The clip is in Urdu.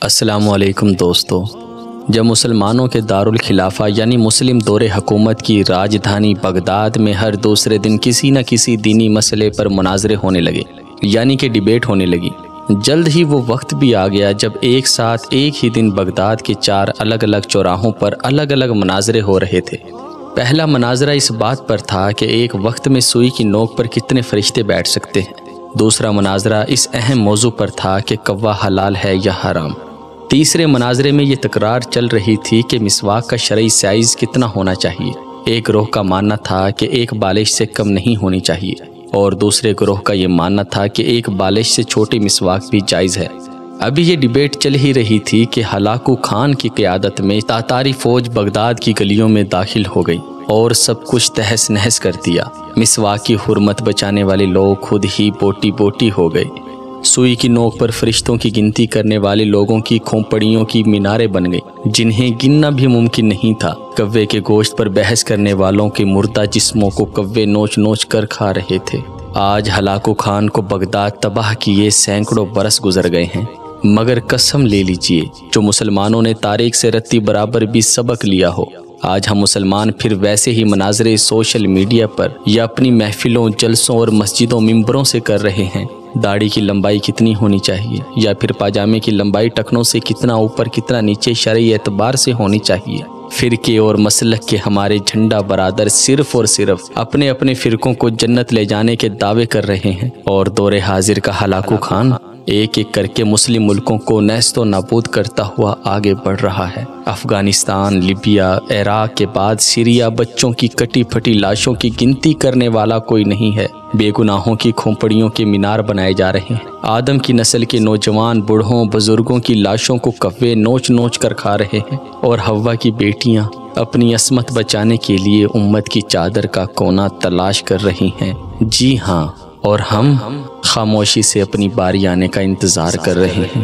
السلام علیکم دوستو۔ جب مسلمانوں کے دارالخلافہ یعنی مسلم دور حکومت کی راجدھانی بغداد میں ہر دوسرے دن کسی نہ کسی دینی مسئلے پر مناظرے ہونے لگے یعنی کہ ڈیبیٹ ہونے لگی، جلد ہی وہ وقت بھی آ گیا جب ایک ساتھ ایک ہی دن بغداد کے 4 الگ الگ چوراہوں پر الگ الگ مناظرے ہو رہے تھے۔ پہلا مناظرہ اس بات پر تھا کہ ایک وقت میں سوئی کی نوک پر کتنے فرشتے بیٹھ سکتے ہیں۔ دوسرا مناظرہ اس اہم موضوع پر تھا کہ کوا حلال ہے یا حرام۔ تیسرے مناظرے میں یہ تکرار چل رہی تھی کہ مسواک کا شرعی سائز کتنا ہونا چاہیے۔ ایک گروہ کا ماننا تھا کہ ایک بالش سے کم نہیں ہونی چاہیے اور دوسرے گروہ کا یہ ماننا تھا کہ ایک بالش سے چھوٹی مسواک بھی جائز ہے۔ ابھی یہ ڈیبیٹ چل ہی رہی تھی کہ ہلاکو خان کی قیادت میں تاتاری فوج بغداد کی گلیوں میں داخل ہو گئی اور سب کچھ تہس نہس کر دیا۔ مسواک کی حرمت بچانے والے لوگ خود ہی بوٹی بوٹی ہو گئے۔ سوئی کی نوک پر فرشتوں کی گنتی کرنے والے لوگوں کی کھوپڑیوں کی میناریں بن گئی جنہیں گننا بھی ممکن نہیں تھا۔ کوے کے گوشت پر بحث کرنے والوں کے مردہ جسموں کو کوے نوچ نوچ کر کھا رہے تھے۔ آج ہلاکو خان کو بغداد تباہ کیے سینکڑوں برس گزر گئے ہیں، مگر قسم لے لیجئے جو مسلمانوں نے تاریخ سے رتی برابر بھی سبق لیا ہو، آج ہم مسلمان پھر ویسے ہی مناظرے سوشل میڈیا پر یا اپنی محفلوں جلسوں اور مسجدوں ممبروں سے کر رہے ہیں۔ داڑھی کی لمبائی کتنی ہونی چاہیے یا پھر پاجامے کی لمبائی ٹکنوں سے کتنا اوپر کتنا نیچے شرعی اعتبار سے ہونی چاہیے۔ فرقے اور مسلک کے ہمارے جھنڈا برادر صرف اور صرف اپنے اپنے فرقوں کو جنت لے جانے کے دعوے کر رہے ہیں، اور دور حاضر کا ہلاکو خان ایک ایک کر کے مسلم ملکوں کو نیست و نابود کرتا ہوا آگے بڑھ رہا ہے۔ افغانستان، لیبیا، عراق کے بعد سیریا بچوں کی کٹی پھٹی لاشوں کی گنتی کرنے والا کوئی نہیں ہے۔ بے گناہوں کی کھوپڑیوں کے مینار بنائے جا رہے ہیں۔ آدم کی نسل کے نوجوان بوڑھوں بزرگوں کی لاشوں کو کوے نوچ نوچ کر کھا رہے ہیں، اور ہوا کی بیٹیاں اپنی عصمت بچانے کے لیے امت کی چادر کا کونا تلاش کر رہی ہیں۔ جی ہاں، اور ہم خاموشی سے اپنی باری آنے کا انتظار کر رہے ہیں۔